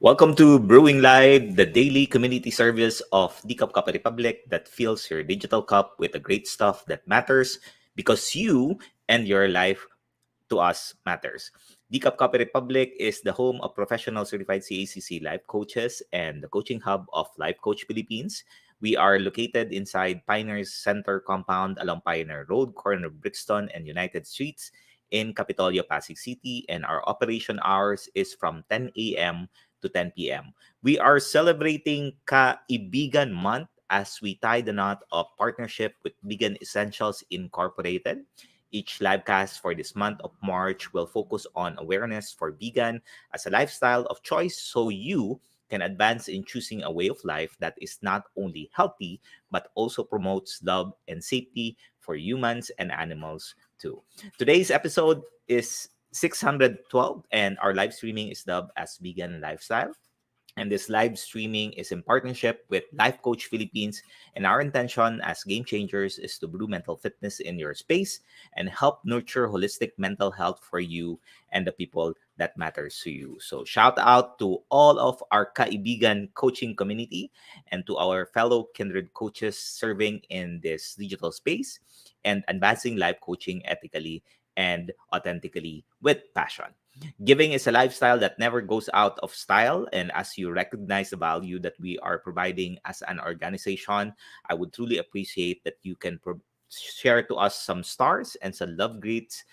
Welcome to Brewing Live, the daily community service of the Cup Republic that fills your digital cup with the great stuff that matters because you and your life to us matters. The Cup Republic is the home of professional certified CACC life coaches and the coaching hub of Life Coach Philippines. We are located inside Pioneers Center compound along Pioneer Road, corner of Brixton and United Streets in Capitolio, Pasig City, and our operation hours is from 10 a.m. to 10 p.m. We are celebrating Kaibigan Month as we tie the knot of partnership with Vegan Essentials Incorporated. Each livecast for this month of March will focus on awareness for vegan as a lifestyle of choice so you can advance in choosing a way of life that is not only healthy but also promotes love and safety for humans and animals too. Today's episode is 612 and our live streaming is dubbed as Vegan Lifestyle. And this live streaming is in partnership with Life Coach Philippines. And our intention as game changers is to brew mental fitness in your space and help nurture holistic mental health for you and the people that matters to you. So shout out to all of our Kaibigan coaching community and to our fellow kindred coaches serving in this digital space and advancing life coaching ethically and authentically with passion. Giving is a lifestyle that never goes out of style. And as you recognize the value that we are providing as an organization, I would truly appreciate that you can share to us some stars and some love gifts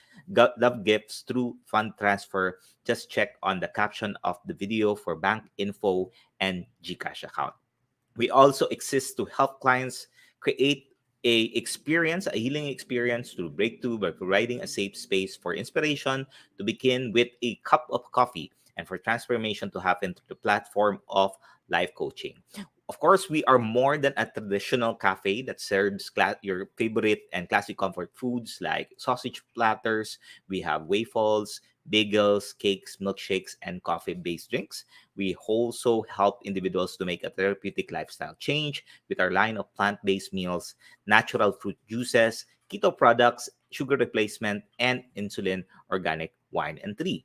through fund transfer. Just check on the caption of the video for bank info and GCash account. We also exist to help clients create a healing experience through Breakthrough by providing a safe space for inspiration to begin with a cup of coffee and for transformation to happen through the platform of life coaching. Of course, we are more than a traditional cafe that serves your favorite and classic comfort foods like sausage platters. We have waffles, bagels, cakes, milkshakes, and coffee-based drinks. We also help individuals to make a therapeutic lifestyle change with our line of plant-based meals, natural fruit juices, keto products, sugar replacement, and insulin, organic wine and tea.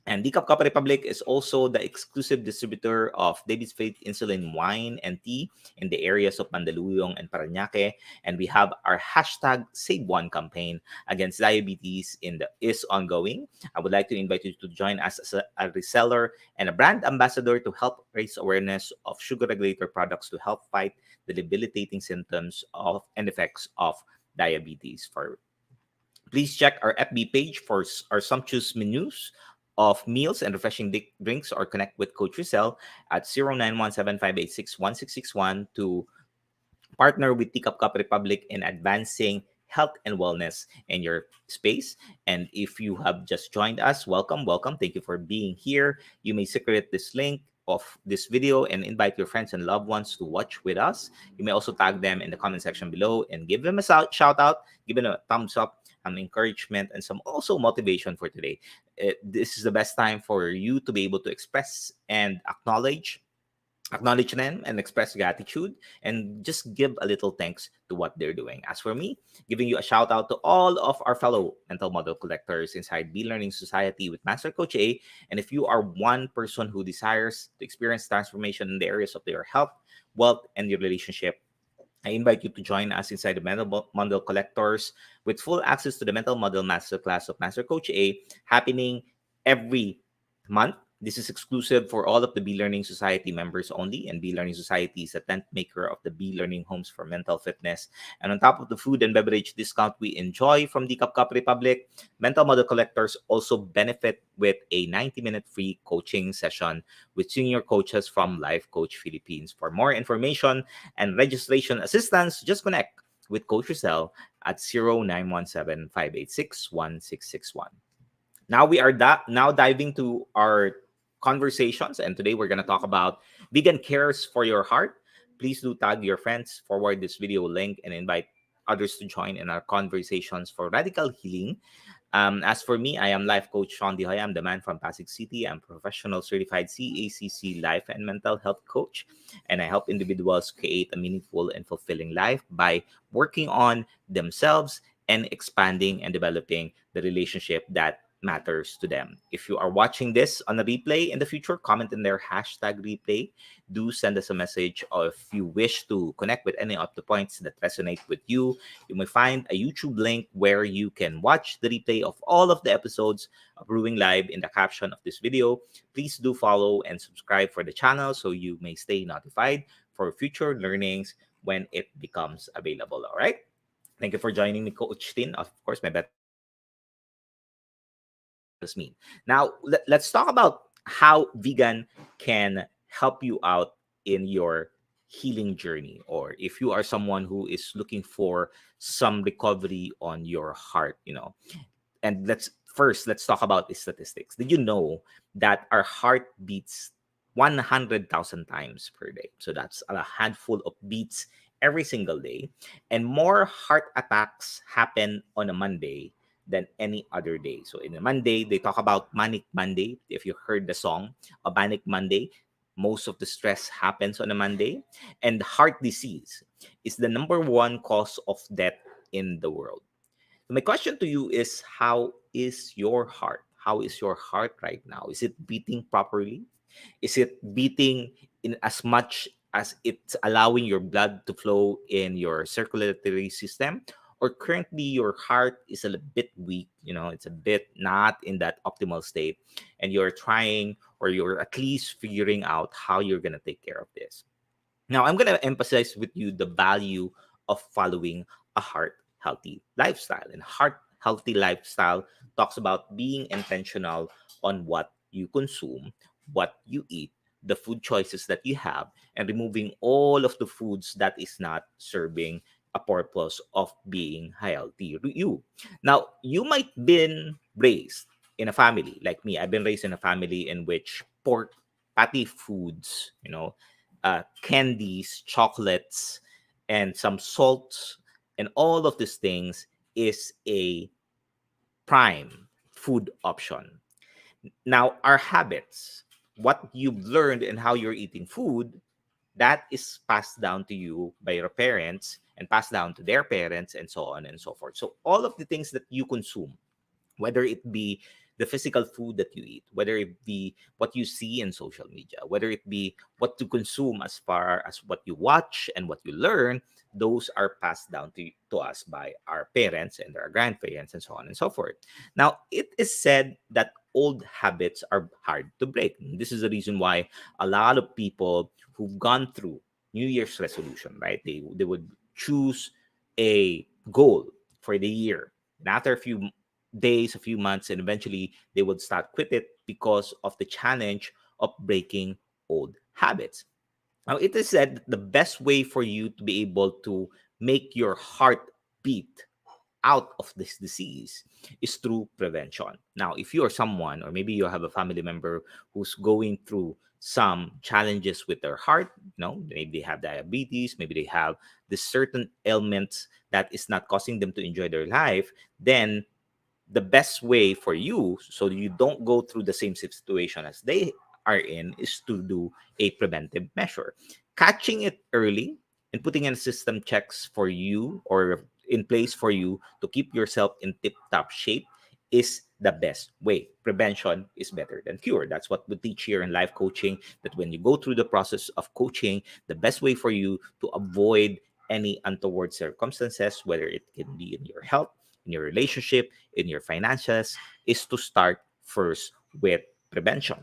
And the Cup Republic is also the exclusive distributor of David's Faith Insulin Wine and Tea in the areas of Mandaluyong and Parañaque. And we have our hashtag Save One campaign against diabetes is ongoing. I would like to invite you to join us as a reseller and a brand ambassador to help raise awareness of sugar regulator products to help fight the debilitating symptoms of and effects of diabetes. Please check our FB page for our sumptuous menus of meals and refreshing drinks or connect with Coach Rezzhel at 0917-586-1661 to partner with Teacup Cup Republic in advancing health and wellness in your space. And if you have just joined us, welcome. Thank you for being here. You may secret this link of this video and invite your friends and loved ones to watch with us. You may also tag them in the comment section below and give them a shout out, give them a thumbs up, encouragement, and some also motivation for today. This is the best time for you to be able to express and acknowledge them and express gratitude and just give a little thanks to what they're doing. As for me, giving you a shout out to all of our fellow mental model collectors inside B Learning Society with Master Coach A. And if you are one person who desires to experience transformation in the areas of their health, wealth, and your relationship, I invite you to join us inside the Mental Model Collectors with full access to the Mental Model Masterclass of Master Coach A happening every month. This is exclusive for all of the B Learning Society members only, and B Learning Society is a tent maker of the B Learning Homes for Mental Fitness. And on top of the food and beverage discount we enjoy from the Cup Republic, Mental Model Collectors also benefit with a 90-minute free coaching session with senior coaches from Life Coach Philippines. For more information and registration assistance, just connect with Coach Rezzhel at 0917-586-1661. Now we are now diving to our conversations, and today we're going to talk about vegan cares for your heart. Please do tag your friends, forward this video link, and invite others to join in our conversations for radical healing. As for me, I am Life Coach Shaun. I'm the man from Pasig City. I'm professional certified CACC life and mental health coach, and I help individuals create a meaningful and fulfilling life by working on themselves and expanding and developing the relationship that matters to them. If you are watching this on a replay in the future, comment in their hashtag replay. Do send us a message, or if you wish to connect with any of the points that resonate with you, you may find a YouTube link where you can watch the replay of all of the episodes of Brewing Live in the caption of this video. Please do follow and subscribe for the channel so you may stay notified for future learnings when it becomes available. All right. Thank you for joining me, Coach Tin. Of course, my better does mean. Now, let's talk about how vegan can help you out in your healing journey, or if you are someone who is looking for some recovery on your heart, and let's talk about the statistics. Did you know that our heart beats 100,000 times per day? So that's a handful of beats every single day, and more heart attacks happen on a Monday than any other day. So in a Monday, they talk about Manic Monday. If you heard the song, a Manic Monday, most of the stress happens on a Monday, and heart disease is the number one cause of death in the world. So my question to you is, how is your heart? How is your heart right now? Is it beating properly? Is it beating in as much as it's allowing your blood to flow in your circulatory system? Or currently your heart is a little bit weak, it's a bit not in that optimal state, and you're trying, or you're at least figuring out how you're going to take care of this. Now, I'm going to emphasize with you the value of following a heart healthy lifestyle. And heart healthy lifestyle talks about being intentional on what you consume, what you eat, the food choices that you have, and removing all of the foods that is not serving a purpose of being healthy you. Now, you might been raised in a family like me. I've been raised in a family in which pork patty foods, candies, chocolates, and some salts, and all of these things is a prime food option. Now, our habits, what you've learned and how you're eating food, that is passed down to you by your parents and passed down to their parents, and so on and so forth. So all of the things that you consume, whether it be the physical food that you eat, whether it be what you see in social media, whether it be what to consume as far as what you watch and what you learn, those are passed down to us by our parents and our grandparents, and so on and so forth. Now, it is said that old habits are hard to break. This is the reason why a lot of people who've gone through New Year's resolution, right? They would choose a goal for the year. And after a few days, a few months, and eventually they would start quit it because of the challenge of breaking old habits. Now, it is said that the best way for you to be able to make your heart beat out of this disease is through prevention. Now, if you are someone, or maybe you have a family member who's going through some challenges with their heart, maybe they have diabetes, maybe they have this certain ailments that is not causing them to enjoy their life, then the best way for you, so you don't go through the same situation as they are in, is to do a preventive measure. Catching it early and putting in system checks for you, or in place for you, to keep yourself in tip-top shape is the best way. Prevention is better than cure. That's what we teach here in life coaching, that when you go through the process of coaching, the best way for you to avoid any untoward circumstances, whether it can be in your health, in your relationship, in your finances, is to start first with prevention.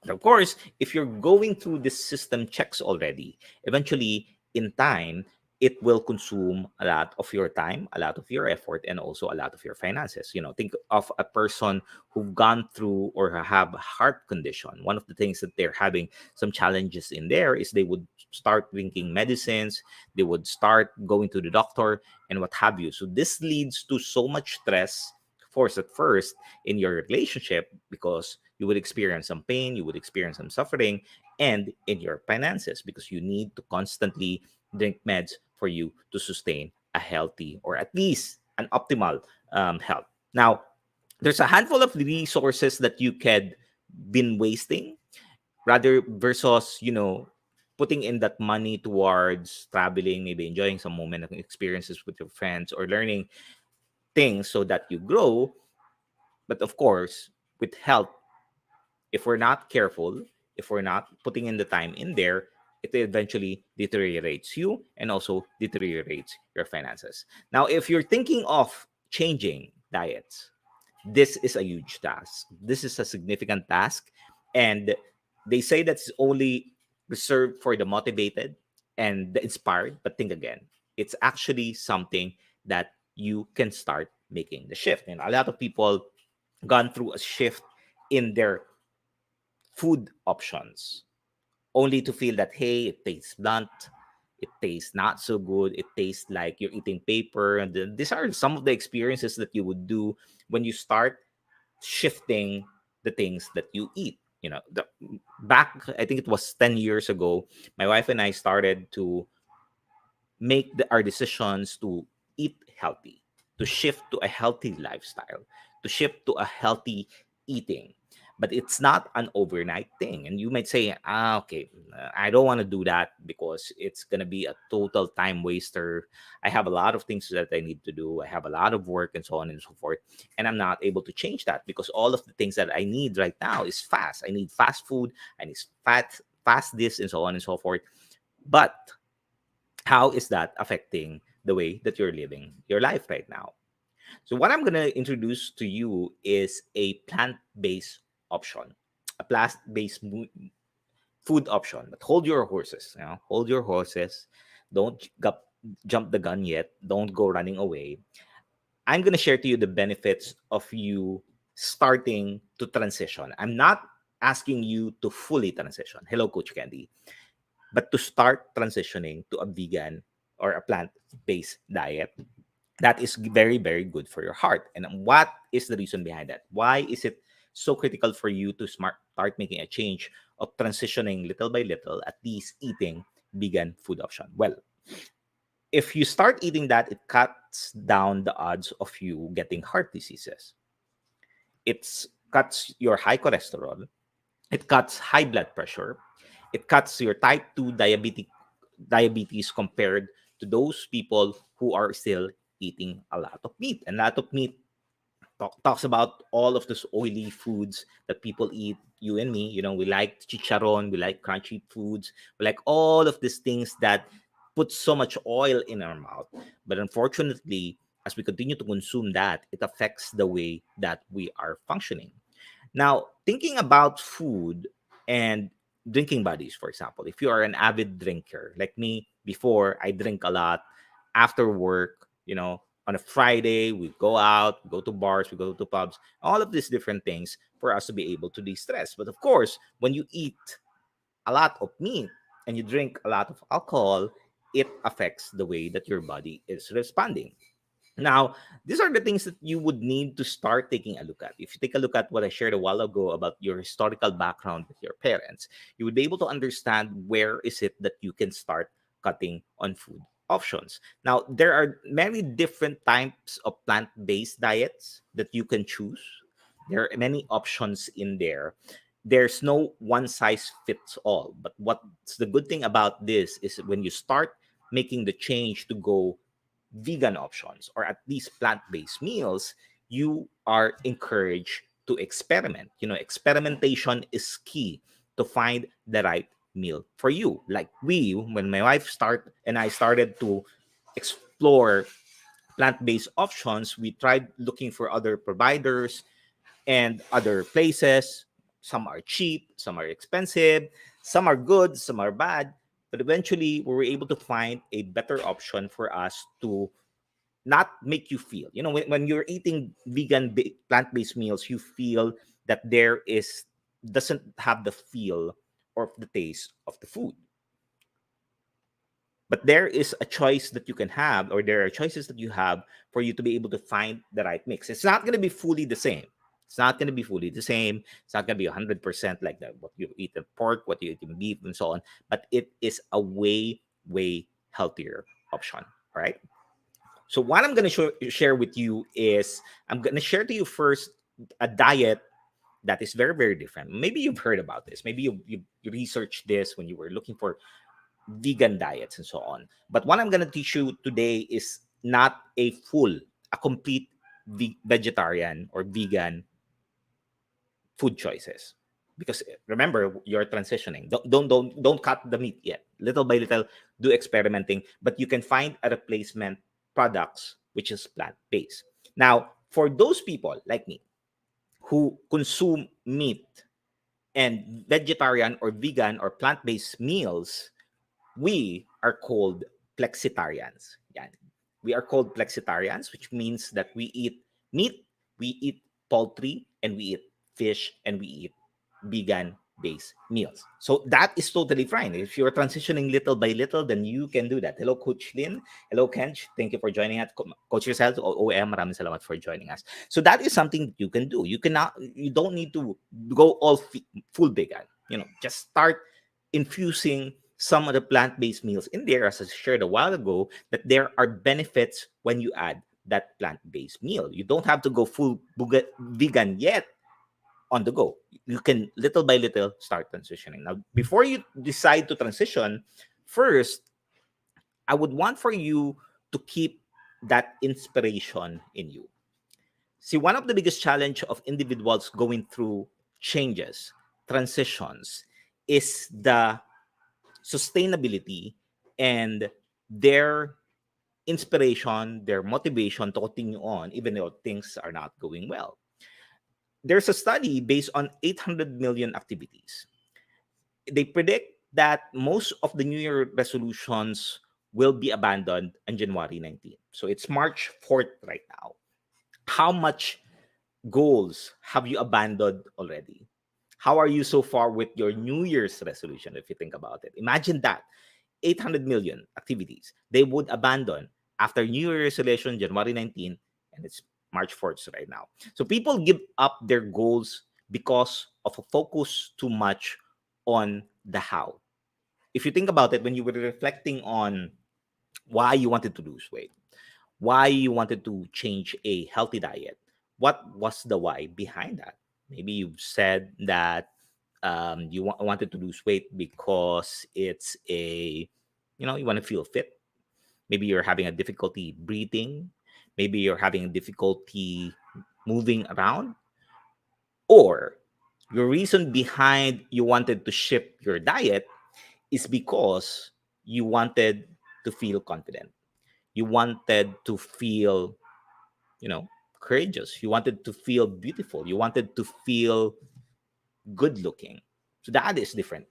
And of course, if you're going through this system checks already, eventually in time, it will consume a lot of your time, a lot of your effort, and also a lot of your finances. Think of a person who've gone through or have a heart condition. One of the things that they're having some challenges in there is they would start drinking medicines, they would start going to the doctor, and what have you. So this leads to so much stress, of course, at first in your relationship, because you would experience some pain, you would experience some suffering, and in your finances, because you need to constantly drink meds for you to sustain a healthy or at least an optimal health. Now, there's a handful of resources that you could been wasting rather versus putting in that money towards traveling, maybe enjoying some moment of experiences with your friends or learning things so that you grow. But of course, with health, if we're not careful, if we're not putting in the time in there, it eventually deteriorates you and also deteriorates your finances. Now, if you're thinking of changing diets, this is a huge task. This is a significant task. And they say that's only reserved for the motivated and the inspired. But think again, it's actually something that you can start making the shift. And a lot of people gone through a shift in their food options only to feel that, hey, it tastes blunt, it tastes not so good, it tastes like you're eating paper. And these are some of the experiences that you would do when you start shifting the things that you eat. Back, I think it was 10 years ago, my wife and I started to make our decisions to eat healthy, to shift to a healthy lifestyle, to shift to a healthy eating. But it's not an overnight thing. And you might say, okay, I don't want to do that because it's going to be a total time waster. I have a lot of things that I need to do. I have a lot of work and so on and so forth. And I'm not able to change that because all of the things that I need right now is fast. I need fast food. I need fast this and so on and so forth. But how is that affecting the way that you're living your life right now? So, what I'm going to introduce to you is a plant based option, a plant based food option. But hold your horses, hold your horses. Don't jump the gun yet. Don't go running away. I'm going to share to you the benefits of you starting to transition. I'm not asking you to fully transition. Hello, Coach Candy. But to start transitioning to a vegan or a plant-based diet, that is very, very good for your heart. And what is the reason behind that? Why is it so critical for you to start making a change of transitioning little by little, at least eating vegan food option? Well, if you start eating that, it cuts down the odds of you getting heart diseases. It cuts your high cholesterol. It cuts high blood pressure. It cuts your type 2 diabetes compared to those people who are still eating a lot of meat. And a lot of meat talks about all of those oily foods that people eat. You and me, we like chicharron, we like crunchy foods, we like all of these things that put so much oil in our mouth. But unfortunately, as we continue to consume that, it affects the way that we are functioning. Now, thinking about food and drinking buddies, for example, if you are an avid drinker like me, before I drink a lot after work, on a Friday, we go out, we go to bars, we go to pubs, all of these different things for us to be able to de-stress. But of course, when you eat a lot of meat and you drink a lot of alcohol, it affects the way that your body is responding. Now, these are the things that you would need to start taking a look at. If you take a look at what I shared a while ago about your historical background with your parents, you would be able to understand where is it that you can start cutting on food options. Now, there are many different types of plant-based diets that you can choose. There are many options in there. There's no one size fits all. But what's the good thing about this is when you start making the change to go vegan options or at least plant-based meals, you are encouraged to experiment. Experimentation is key to find the right meal for you. Like when my wife and I started to explore plant-based options, we tried looking for other providers and other places. Some are cheap, some are expensive, some are good, some are bad. But eventually, we were able to find a better option for us to not make you feel. When you're eating plant-based meals, you feel that there is doesn't have the feel or the taste of the food. But there is a choice that you can have, or there are choices that you have for you to be able to find the right mix. It's not going to be fully the same. It's not going to be fully the same. It's not going to be 100% like that, what you eat in pork, what you eat in beef, and so on. But it is a way healthier option. All right. So what I'm going to share with you is I'm going to share to you first a diet that is very different. Maybe you've heard about this. Maybe you researched this when you were looking for vegan diets and so on. But what I'm going to teach you today is not a complete vegetarian or vegan food choices. Because remember, you're transitioning. Don't cut the meat yet. Little by little, do experimenting. But you can find a replacement products which is plant based. Now, for those people like me who consume meat and vegetarian or vegan or plant based meals, we are called flexitarians. Yan. We are called flexitarians, which means that we eat meat, we eat poultry, and we eat fish, and we eat vegan based meals. So that is totally fine. If you're transitioning little by little, then you can do that. Hello, Coach Lynn. Hello, Kench. Thank you for joining us. Coach Rezzhel, OM, maraming salamat for joining us. So that is something that you can do. You don't need to go full vegan. Just start infusing some of the plant-based meals in there, as I shared a while ago, that there are benefits when you add that plant-based meal. You don't have to go full vegan yet on the go. You can little by little start transitioning. Now, before you decide to transition, first, I would want for you to keep that inspiration in you. See, one of the biggest challenge of individuals going through changes, transitions, is the sustainability and their inspiration, their motivation to continue on, even though things are not going well. There's a study based on 800 million activities. They predict that most of the New Year resolutions will be abandoned on January 19th. So it's March 4th right now. How much goals have you abandoned already? How are you so far with your New Year's resolution, if you think about it? Imagine that 800 million activities they would abandon after New Year's resolution, January 19th, and it's March 4th right now. So people give up their goals because of a focus too much on the how. If you think about it, when you were reflecting on why you wanted to lose weight, why you wanted to change a healthy diet, what was the why behind that? Maybe you've said that you wanted to lose weight because it's you want to feel fit. Maybe you're having a difficulty breathing. Maybe you're having a difficulty moving around. Or your reason behind you wanted to shift your diet is because you wanted to feel confident. You wanted to feel, courageous. You wanted to feel beautiful. You wanted to feel good looking. So that is different.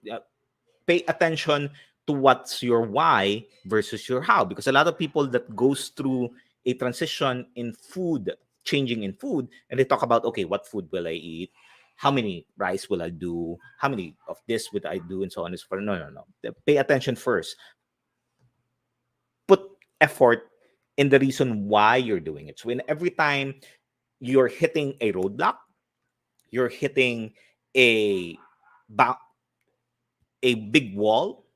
Pay attention to what's your why versus your how, because a lot of people that goes through a transition in food, changing in food, and they talk about, okay, what food will I eat, how many rice will I do, how many of this would I do, and so on and so forth. No. Pay attention first. Put effort in the reason why you're doing it. So when every time you're hitting a roadblock, you're hitting a a big wall,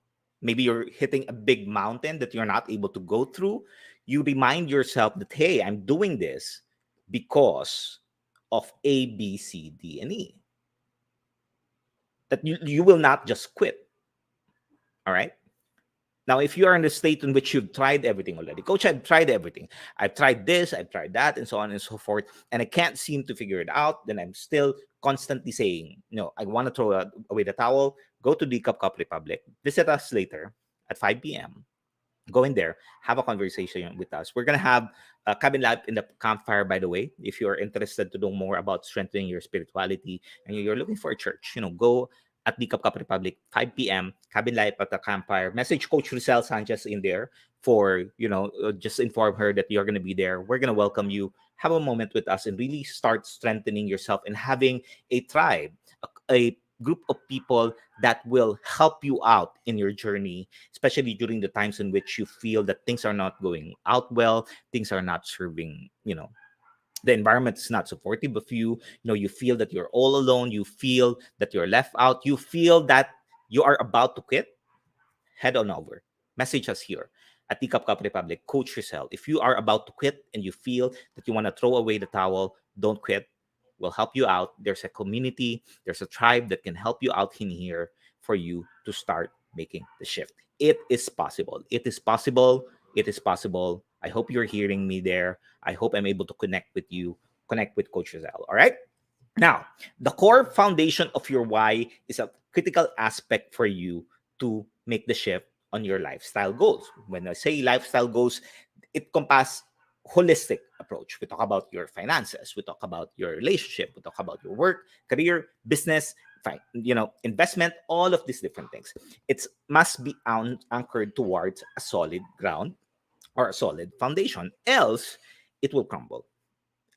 maybe you're hitting a big mountain that you're not able to go through, you remind yourself that, hey, I'm doing this because of A, B, C, D, and E. That you will not just quit. All right. Now, if you are in the state in which you've tried everything already, Coach, I've tried everything. I've tried this, I've tried that, and so on and so forth, and I can't seem to figure it out, then I'm still constantly saying, no, I want to throw away the towel, go to the Cup Republic, visit us later at 5 p.m., go in there, have a conversation with us. We're going to have a cabin live in the campfire, by the way. If you're interested to know more about strengthening your spirituality and you're looking for a church, go at the Cup Republic, 5 p.m. Cabin Life at the Campfire. Message Coach Rezzhel Sanchez in there for, just inform her that you're going to be there. We're going to welcome you. Have a moment with us and really start strengthening yourself and having a tribe, a group of people that will help you out in your journey, especially during the times in which you feel that things are not going out well, things are not serving, the environment is not supportive of you. You feel that you're all alone, you feel that you're left out, you feel that you are about to quit. Head on over, message us here at the Cup Republic, Coach Rezzhel. If you are about to quit and you feel that you want to throw away the towel, don't quit. We'll help you out. There's a community, there's a tribe that can help you out in here for you to start making the shift. It is possible. It is possible. It is possible. I hope you're hearing me there. I hope I'm able to connect with you, connect with Coach Rezzhel. All right. Now, the core foundation of your why is a critical aspect for you to make the shift on your lifestyle goals. When I say lifestyle goals, it encompasses holistic approach. We talk about your finances, we talk about your relationship, we talk about your work, career, business, investment, all of these different things. It must be anchored towards a solid ground or a solid foundation. Else, it will crumble.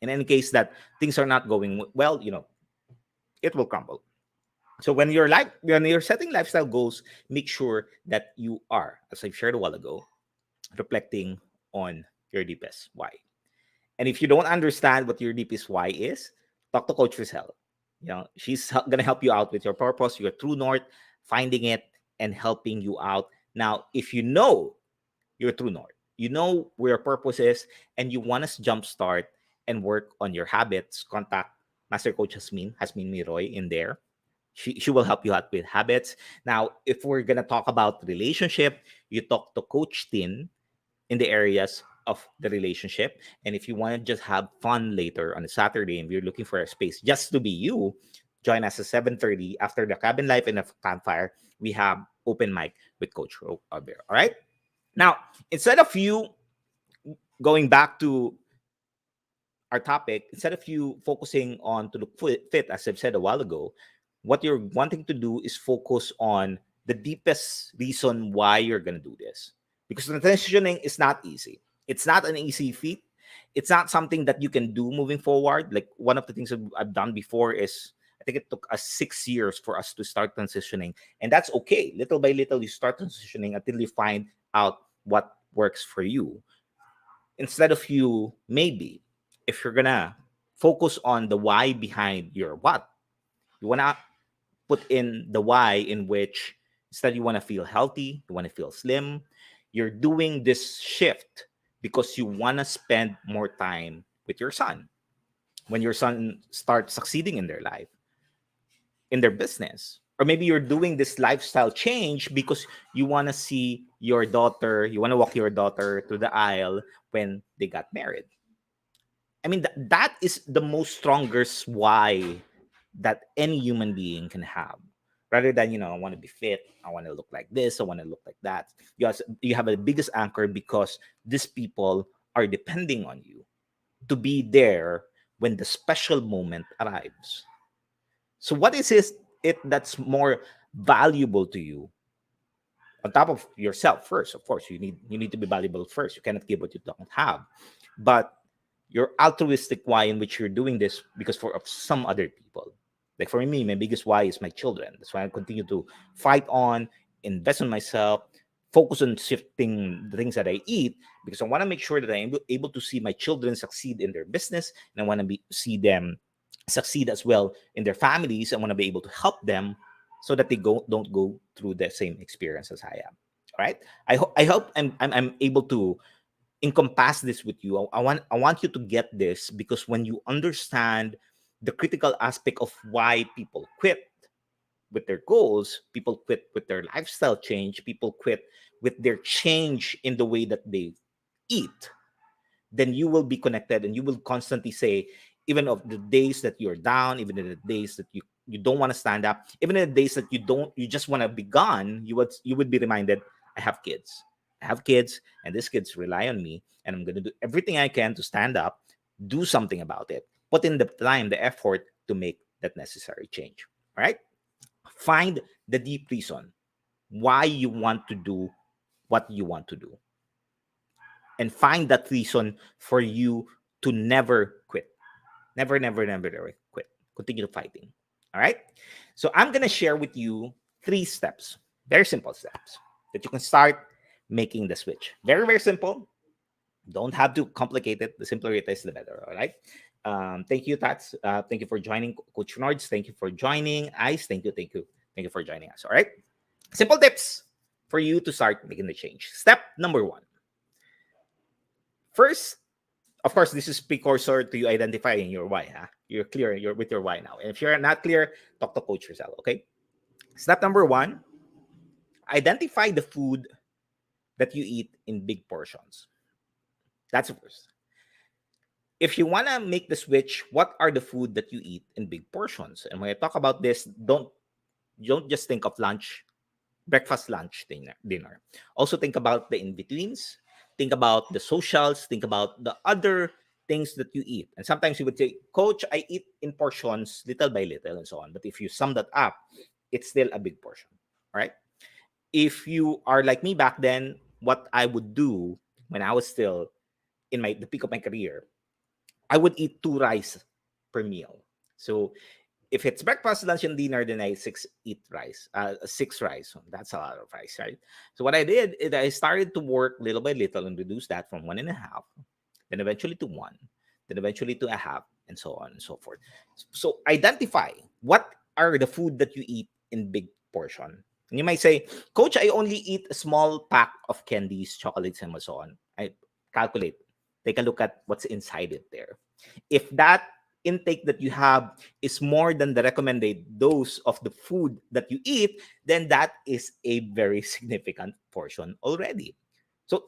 In any case that things are not going well, it will crumble. So when you're setting lifestyle goals, make sure that you are, as I've shared a while ago, reflecting on your deepest why. And if you don't understand what your deepest why is, talk to Coach Rezzhel. She's gonna help you out with your purpose, your true north, finding it and helping you out. Now, if you know your true north, you know where your purpose is, and you want to jumpstart and work on your habits, contact Master Coach Hasmin Miroy in there. She will help you out with habits. Now, if we're gonna talk about relationship, you talk to Coach Tin in the areas of the relationship. And if you want to just have fun later on a Saturday and you're looking for a space just to be you, join us at 7:30 after the cabin life and the campfire. We have open mic with Coach Ro out there. All right. Now, instead of you going back to our topic, instead of you focusing on to look fit, as I've said a while ago, what you're wanting to do is focus on the deepest reason why you're going to do this. Because transitioning is not easy. It's not an easy feat. It's not something that you can do moving forward. Like one of the things that I've done before is, I think it took us 6 years for us to start transitioning. And that's okay. Little by little, you start transitioning until you find out what works for you. Instead of you, maybe, if you're going to focus on the why behind your what, you want to put in the why in which instead you want to feel healthy, you want to feel slim, you're doing this shift because you want to spend more time with your son. When your son starts succeeding in their life, in their business, or maybe you're doing this lifestyle change because you want to see your daughter, you want to walk your daughter to the aisle when they got married. I mean, that is the most strongest why that any human being can have. Rather than, I want to be fit, I want to look like this, I want to look like that. You have a biggest anchor because these people are depending on you to be there when the special moment arrives. So what is it that's more valuable to you on top of yourself first? Of course, you need to be valuable first. You cannot give what you don't have. But your altruistic why in which you're doing this because of some other people. Like for me, my biggest why is my children. That's why I continue to fight on, invest in myself, focus on shifting the things that I eat because I want to make sure that I'm able to see my children succeed in their business, and I want to see them succeed as well in their families. I want to be able to help them so that they don't go through the same experience as I am. All right. I hope I'm able to encompass this with you. I want you to get this because when you understand the critical aspect of why people quit with their goals, people quit with their lifestyle change, people quit with their change in the way that they eat, then you will be connected and you will constantly say, even of the days that you're down, even in the days that you don't want to stand up, even in the days that you just want to be gone, you would be reminded, I have kids. I have kids, and these kids rely on me, and I'm going to do everything I can to stand up, do something about it, put in the time, the effort to make that necessary change. All right. Find the deep reason why you want to do what you want to do. And find that reason for you to never quit. Never, never, never, never quit. Continue fighting. All right. So I'm going to share with you 3 steps, very simple steps that you can start making the switch. Very, very simple. Don't have to complicate it. The simpler it is, the better. All right. Thank you, Tats. Thank you for joining, Coach Nords. Thank you for joining, Ice. Thank you, thank you, thank you for joining us. All right. Simple tips for you to start making the change. Step number 1. First, of course, this is precursor to you identifying your why. Huh? You're clear. You're with your why now. And if you're not clear, talk to Coach Rezzhel. Okay. Step number 1: identify the food that you eat in big portions. That's the first. If you want to make the switch, what are the food that you eat in big portions? And when I talk about this, don't just think of lunch, breakfast, lunch, dinner. Also think about the in-betweens, think about the socials, think about the other things that you eat. And sometimes you would say, Coach, I eat in portions, little by little, and so on. But if you sum that up, it's still a big portion. All right. If you are like me back then, what I would do when I was still in the peak of my career, I would eat 2 rice per meal. So if it's breakfast, lunch, and dinner, then I eat rice, 6 rice. So that's a lot of rice, right? So what I did is I started to work little by little and reduce that from 1.5, then eventually to 1, then eventually to a half, and so on and so forth. So identify what are the food that you eat in big portion. And you might say, Coach, I only eat a small pack of candies, chocolates, and so on. I calculate, take a look at what's inside it there. If that intake that you have is more than the recommended dose of the food that you eat, then that is a very significant portion already. So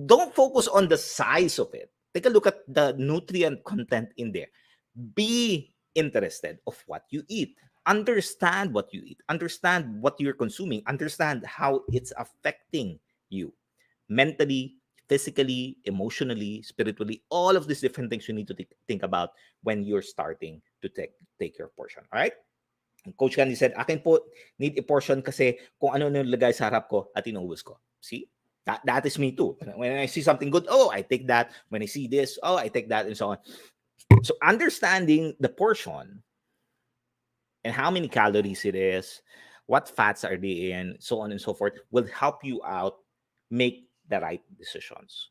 don't focus on the size of it. Take a look at the nutrient content in there. Be interested of what you eat. Understand what you eat. Understand what you're consuming. Understand how it's affecting you mentally, physically, emotionally, spiritually. All of these different things you need to think about when you're starting to take your portion. All right? Coach Candy said, akin po, need a portion kasi kung ano nilagay sa harap ko at inuubos ko. See? That is me too. When I see something good, oh, I take that. When I see this, oh, I take that, and so on. So understanding the portion and how many calories it is, what fats are they in, so on and so forth, will help you out make the right decisions.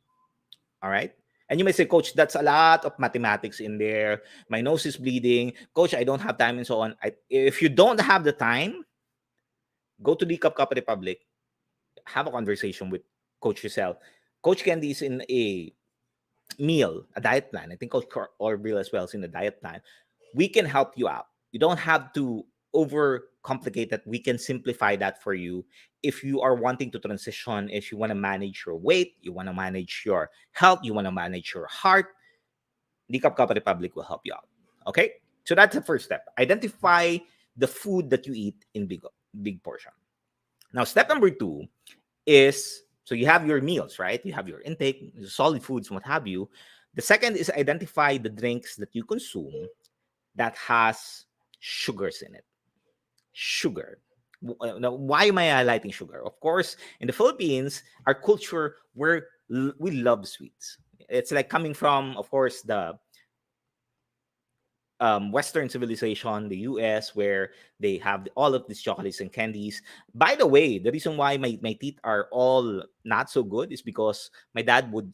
All right? And you may say, Coach, that's a lot of mathematics in there. My nose is bleeding. Coach, I don't have time, and so on. If you don't have the time, go to the CACC Republic, have a conversation with Coach Rezzhel. Coach Candy is in a diet plan. I think Coach Orville as well is in a diet plan. We can help you out. You don't have to overcomplicate that. We can simplify that for you. If you are wanting to transition, if you want to manage your weight, you want to manage your health, you want to manage your heart, the CACC Republic will help you out. Okay? So that's the first step. Identify the food that you eat in big portion. Now, step number 2 is, so you have your meals, right? You have your intake, solid foods, what have you. The second is identify the drinks that you consume that has sugars in it. Sugar. Now, why am I highlighting sugar? Of course, in the Philippines, our culture, we love sweets. It's like coming from, of course, the Western civilization, the US, where they have all of these chocolates and candies. By the way, the reason why my teeth are all not so good is because my dad would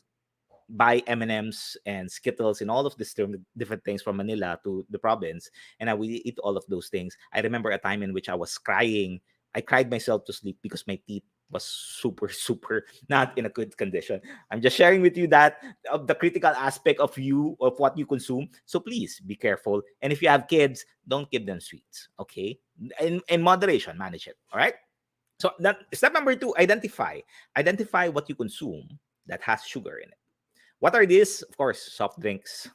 buy M&Ms and Skittles and all of these different things from Manila to the province, and I would eat all of those things. I remember a time in which I was crying. I cried myself to sleep because my teeth was super, super not in a good condition. I'm just sharing with you that of the critical aspect of what you consume. So please be careful. And if you have kids, don't give them sweets. Okay, in moderation, manage it. All right. So step number 2: identify what you consume that has sugar in it. What are these? Of course, soft drinks.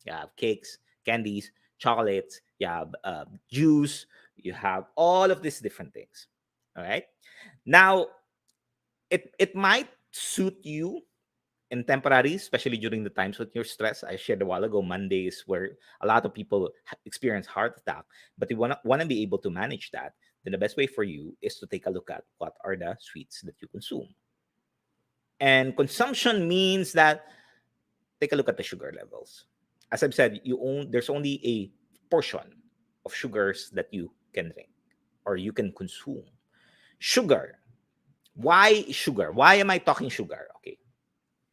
You have cakes, candies, chocolates. You have juice. You have all of these different things. All right. Now, it might suit you in temporary, especially during the times when you're stressed. I shared a while ago, Mondays, where a lot of people experience heart attack, but you want to be able to manage that. then the best way for you is to take a look at what are the sweets that you consume. And consumption means that take a look at the sugar levels. As I've said, there's only a portion of sugars that you can drink or you can consume. Sugar. Why sugar? Why am I talking sugar? Okay,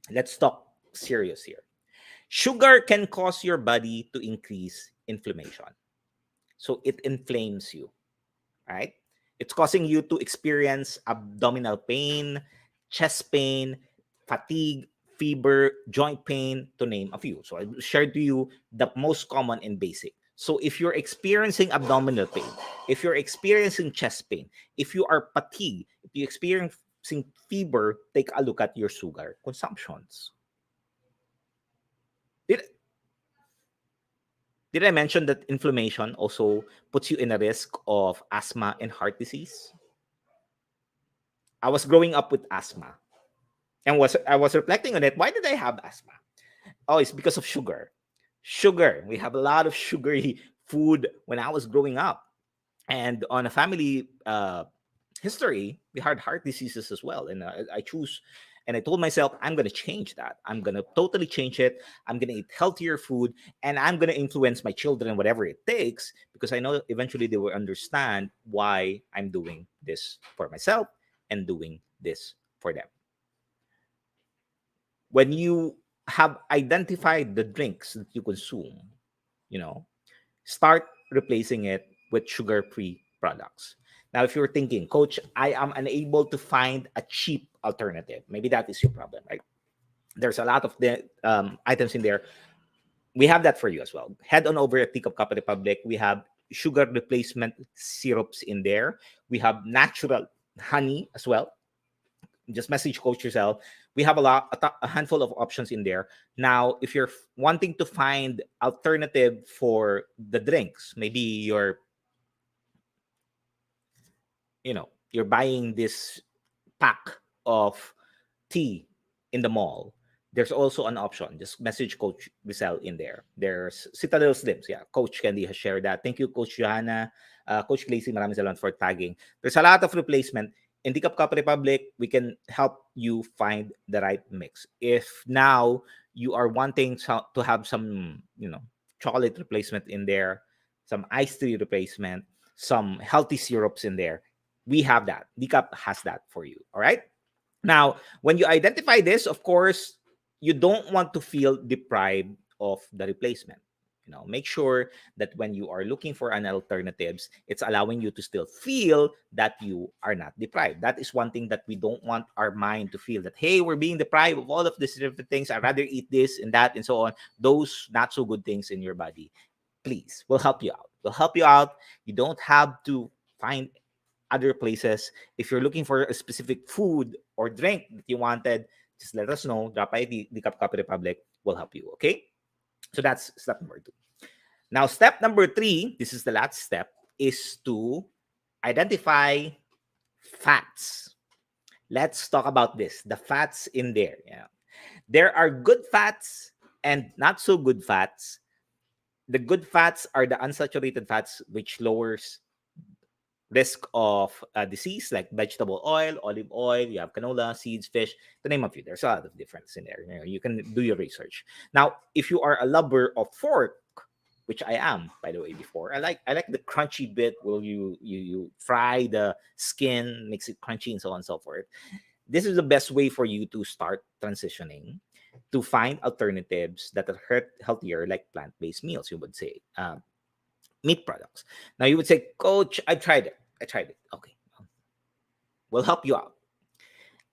let's talk serious here. Sugar can cause your body to increase inflammation. So it inflames you, right? It's causing you to experience abdominal pain, chest pain, fatigue, fever, joint pain, to name a few. So I shared to you the most common and basic. So if you're experiencing abdominal pain, if you're experiencing chest pain, if you are fatigued, if you're experiencing fever, take a look at your sugar consumptions. Did, did I mention that inflammation also puts you in a risk of asthma and heart disease? I was growing up with asthma and I was reflecting on it. Why did I have asthma? Oh, it's because of sugar. Sugar. We have a lot of sugary food when I was growing up. And on a family history, we had heart diseases as well. And I told myself, I'm going to change that. I'm going to totally change it. I'm going to eat healthier food and I'm going to influence my children, whatever it takes, because I know eventually they will understand why I'm doing this for myself and doing this for them. When you have identified the drinks that you consume, start replacing it with sugar-free products. Now, if you're thinking, Coach, I am unable to find a cheap alternative, maybe that is your problem, right? There's a lot of the items in there. We have that for you as well. Head on over at Teacup Coffee Republic. We have sugar replacement syrups in there. We have natural honey as well. Just message Coach Rezzhel. We have a handful of options in there. Now, if you're wanting to find alternative for the drinks, maybe you're buying this pack of tea in the mall. There's also an option. Just message Coach Rezzhel in there. There's Citadel Slims. Yeah, Coach Candy has shared that. Thank you, Coach Johanna. Coach Lacey, maraming salamat for tagging. There's a lot of replacement. In Teacup Coffee Republic, we can help you find the right mix. If now you are wanting to have some, chocolate replacement in there, some iced tea replacement, some healthy syrups in there, we have that. Teacup has that for you. All right. Now, when you identify this, of course, you don't want to feel deprived of the replacement. Make sure that when you are looking for an alternatives, it's allowing you to still feel that you are not deprived. That is one thing that we don't want our mind to feel, that, hey, we're being deprived of all of these different things. I'd rather eat this and that and so on. Those not so good things in your body. Please, we'll help you out. We'll help you out. You don't have to find other places. If you're looking for a specific food or drink that you wanted, just let us know. Drop by the Cup Coffee Republic. We'll help you. Okay? So that's step number 2. Now, step number 3, this is the last step, is to identify fats. Let's talk about this. The fats in there. Yeah. There are good fats and not so good fats. The good fats are the unsaturated fats, which lowers risk of disease, like vegetable oil, olive oil, you have canola, seeds, fish, to name a few. There's a lot of difference in there. You can do your research. Now, if you are a lover of pork, which I am, by the way, before, I like the crunchy bit where you fry the skin, makes it crunchy and so on and so forth. This is the best way for you to start transitioning to find alternatives that are healthier, like plant-based meals, you would say. Meat products. Now you would say, Coach, I tried it. Okay. We'll help you out.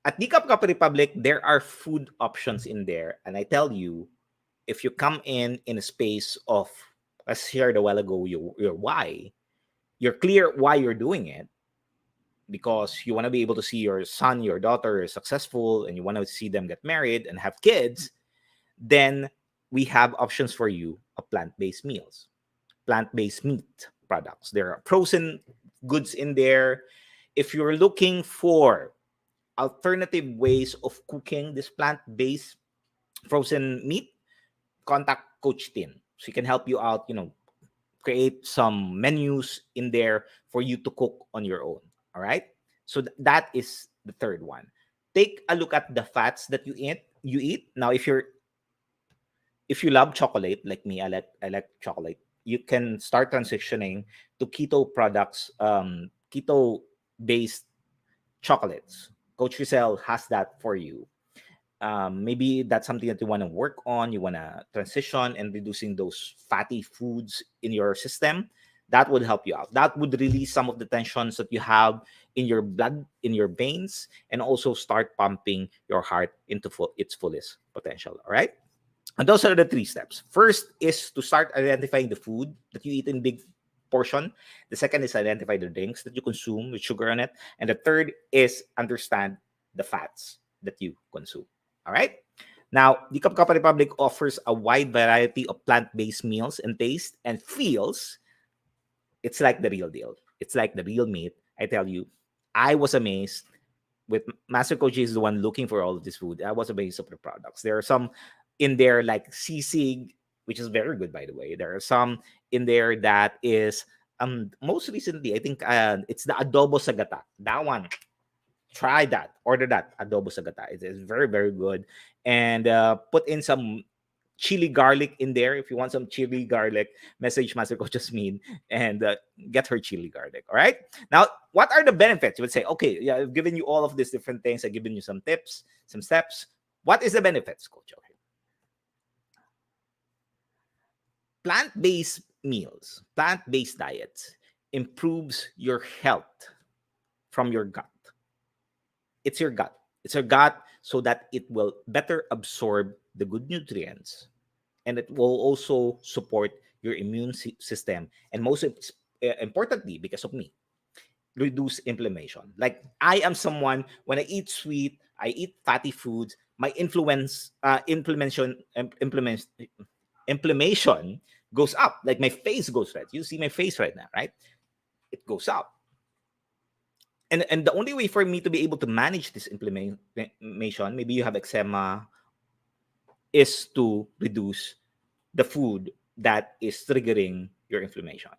At Teacup Coffee Republic, there are food options in there. And I tell you, if you come in a space of, as shared a while ago, your why, you're clear why you're doing it, because you want to be able to see your son, your daughter is successful, and you want to see them get married and have kids, then we have options for you of plant-based meals. Plant-based meat products. There are frozen goods in there. If you're looking for alternative ways of cooking this plant-based frozen meat, contact Coach Tin. She can help you out, create some menus in there for you to cook on your own. All right. So that is the third one. Take a look at the fats that you eat. You eat now. If you love chocolate like me, I like chocolate. You can start transitioning to keto products, keto based chocolates. Coach Rizal has that for you. Maybe that's something that you want to work on. You want to transition and reducing those fatty foods in your system. That would help you out. That would release some of the tensions that you have in your blood, in your veins, and also start pumping your heart into its fullest potential. All right. And those are the three steps. First is to start identifying the food that you eat in big portion. The second is identify the drinks that you consume with sugar on it. And the third is understand the fats that you consume. All right. Now, the Kapkapa Republic offers a wide variety of plant-based meals and taste and feels. It's like the real deal. It's like the real meat. I tell you, I was amazed with Master Coach is the one looking for all of this food. I was amazed of the products. There are some in there like CACC, which is very good by the way. There are some in there that is most recently I think it's the adobo sagata. That one, try that. Order that adobo sagata. It is very very good, and put in some chili garlic in there. If you want some chili garlic, message Master Coach Jasmine and get her chili garlic. All right. Now, what are the benefits? You would say, okay, yeah, I've given you all of these different things. I've given you some tips, some steps. What is the benefits, Coach? Okay. Plant-based meals, plant-based diets improves your health from your gut. It's your gut. It's your gut so that it will better absorb the good nutrients, and it will also support your immune system, and most importantly, because of me, reduce inflammation. Like I am someone, when I eat sweet, I eat fatty foods, my inflammation goes up. Like my face goes red. You see my face right now, right? It goes up. And the only way for me to be able to manage this inflammation, maybe you have eczema, is to reduce the food that is triggering your inflammation.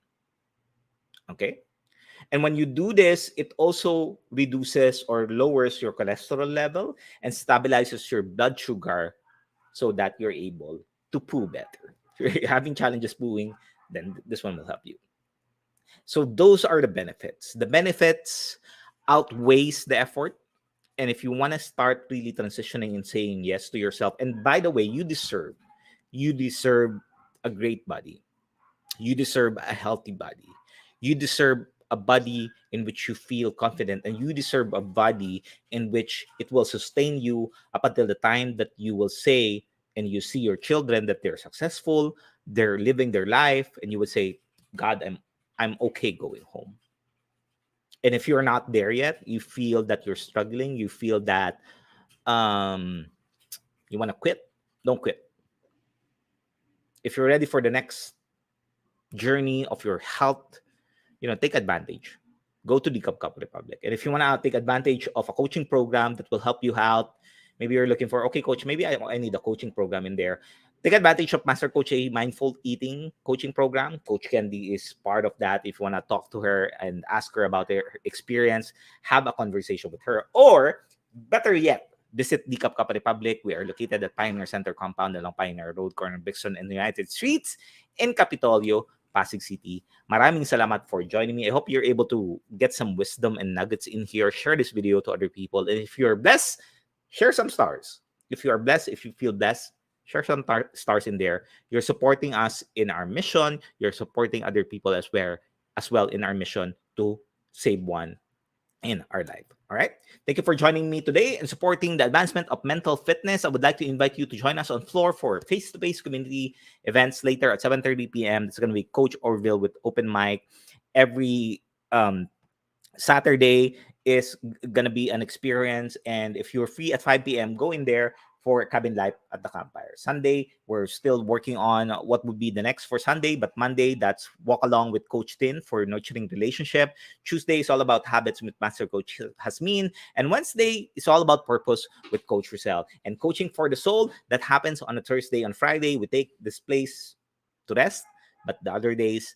Okay. And when you do this, it also reduces or lowers your cholesterol level and stabilizes your blood sugar so that you're able to poo better. If you're having challenges pooing, then this one will help you. So those are the benefits. The benefits outweighs the effort. And if you want to start really transitioning and saying yes to yourself, and by the way, you deserve a great body. You deserve a healthy body. You deserve a body in which you feel confident, and you deserve a body in which it will sustain you up until the time that you will say and you see your children that they're successful, they're living their life, and you would say, God, I'm okay going home. And if you're not there yet, you feel that you're struggling, you feel that um you want to quit, don't quit. If you're ready for the next journey of your health, take advantage. Go to the Cup Republic. And if you want to take advantage of a coaching program that will help you out, maybe you're looking for, okay, coach, maybe I need a coaching program in there. Take advantage of Master Coach A Mindful Eating coaching program. Coach Candy is part of that. If you want to talk to her and ask her about her experience, have a conversation with her. Or, better yet, visit the Cup Republic. We are located at Pioneer Center Compound along Pioneer Road, corner Brixton and United Streets in Capitolio, Pasig City. Maraming salamat for joining me. I hope you're able to get some wisdom and nuggets in here. Share this video to other people. And if you're blessed, share some stars. If you are blessed, if you feel blessed, share some stars in there. You're supporting us in our mission. You're supporting other people as well in our mission to save one in our life. All right. Thank you for joining me today and supporting the advancement of mental fitness. I would like to invite you to join us on floor for face-to-face community events later at 7:30 p.m. It's going to be Coach Orville with open mic every Saturday is gonna be an experience, and if you're free at 5 p.m., go in there for cabin life at the campfire. Sunday, we're still working on what would be the next for Sunday, but Monday, that's walk along with Coach Tin for nurturing relationship. Tuesday is all about habits with Master Coach Hasmin, and Wednesday is all about purpose with Coach Rezzhel. And coaching for the soul, that happens on a Thursday. On Friday, we take this place to rest, but the other days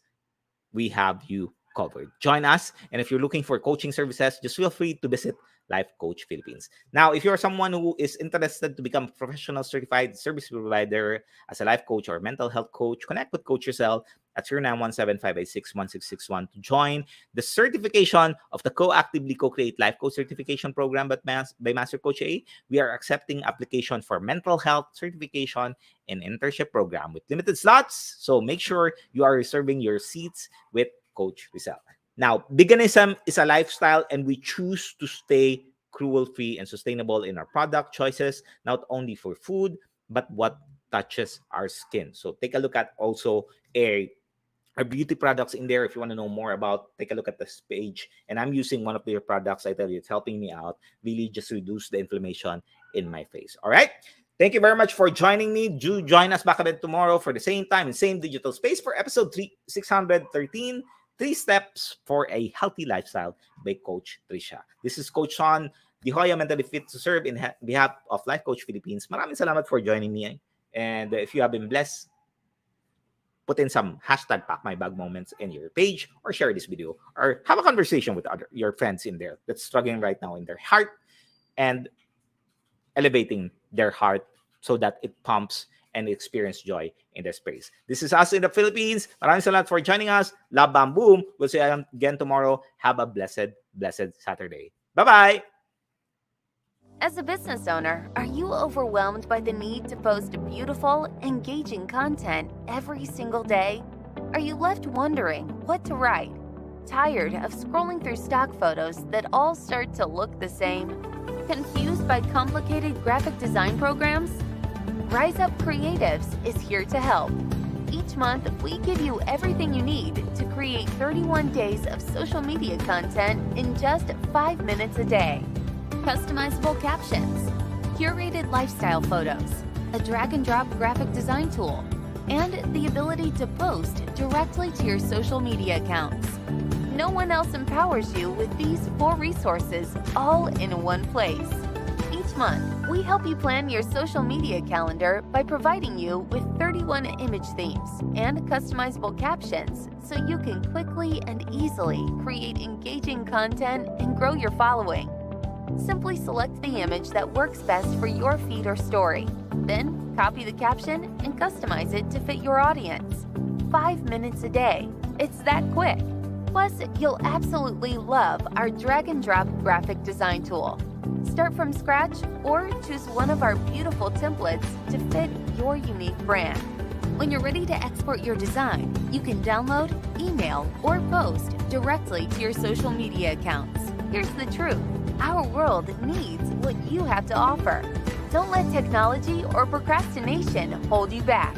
we have you covered. Join us. And if you're looking for coaching services, just feel free to visit Life Coach Philippines. Now, if you're someone who is interested to become a professional certified service provider as a life coach or mental health coach, connect with Coach Rezzhel at 0917-586-1661 to join the certification of the co-actively co-create life coach certification program by Master Coach A. We are accepting application for mental health certification and internship program with limited slots. So make sure you are reserving your seats with Coach Rezzhel. Now, veganism is a lifestyle, and we choose to stay cruelty-free and sustainable in our product choices, not only for food, but what touches our skin. So take a look at also our beauty products in there. If you want to know more about, take a look at this page. And I'm using one of their products. I tell you, it's helping me out, really just reduce the inflammation in my face. All right. Thank you very much for joining me. Do join us back again tomorrow for the same time and same digital space for episode 613, 3 Steps for a Healthy Lifestyle by Coach Trisha. This is Coach Shaun, the Joya Mentally Fit to Serve in behalf of Life Coach Philippines. Maraming salamat for joining me. And if you have been blessed, put in some hashtag Pack My Bag moments in your page, or share this video, or have a conversation with your friends in there that's struggling right now in their heart and elevating their heart so that it pumps and experience joy in their space. This is us in the Philippines. Maraming salamat for joining us. Love, bam, boom. We'll see you again tomorrow. Have a blessed Saturday. Bye-bye. As a business owner, are you overwhelmed by the need to post beautiful, engaging content every single day? Are you left wondering what to write? Tired of scrolling through stock photos that all start to look the same? Confused by complicated graphic design programs? Rise Up Creatives is here to help. Each month, we give you everything you need to create 31 days of social media content in just 5 minutes a day. Customizable captions, curated lifestyle photos, a drag-and-drop graphic design tool, and the ability to post directly to your social media accounts. No one else empowers you with these 4 resources all in one place. Each month, we help you plan your social media calendar by providing you with 31 image themes and customizable captions so you can quickly and easily create engaging content and grow your following. Simply select the image that works best for your feed or story. Then, copy the caption and customize it to fit your audience. 5 minutes a day. It's that quick. Plus, you'll absolutely love our drag-and-drop graphic design tool. Start from scratch or choose one of our beautiful templates to fit your unique brand. When you're ready to export your design, you can download, email, or post directly to your social media accounts. Here's the truth. Our world needs what you have to offer. Don't let technology or procrastination hold you back.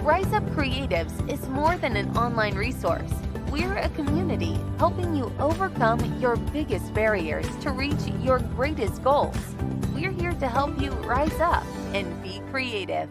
Rise Up Creatives is more than an online resource. We're a community helping you overcome your biggest barriers to reach your greatest goals. We're here to help you rise up and be creative.